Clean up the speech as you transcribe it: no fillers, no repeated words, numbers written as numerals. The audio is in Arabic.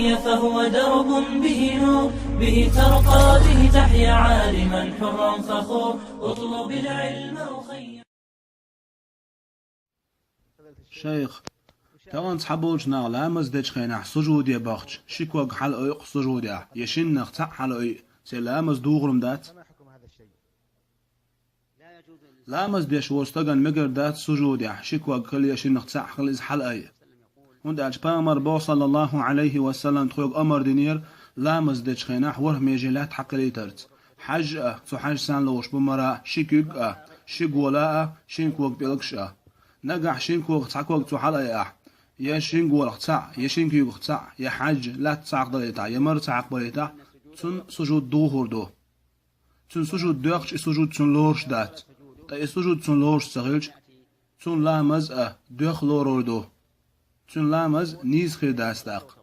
أخي فهو درب به نور، به ترقى به تحيا عالما حرا فخور. اطلب العلم أخي. شيخ تاون صحابوش ناغلا مزدج خينا سجود يا بختش شكوك حل ايق سجود يا يشين نقطع حل اي سلامز دوغرم دات لا مزدش وستغن مگر دات سجود يا شكوك كل يشين نقطع خليز حل اي هند اجبامر بو صلى الله عليه وسلم تخوك امر دينير لا مزدج خينا وره ميجلات حق ليترت حج تو حج سان لوش بمرا شكوك شكولا شينكوك بيلكش نجح شينكوك تعكوك تو حل اي يا شينغو لقطع يا شينكيو لقطع يا حج لا تصعق ضليتا يا مر تصعق ضليتا تن سجود دوهور دو تن سجود دوخش سجود تن لورش دات تا سجود تن لورش سغلج تن لامز دوخ لورور دو تن لامز نيز خير داستاق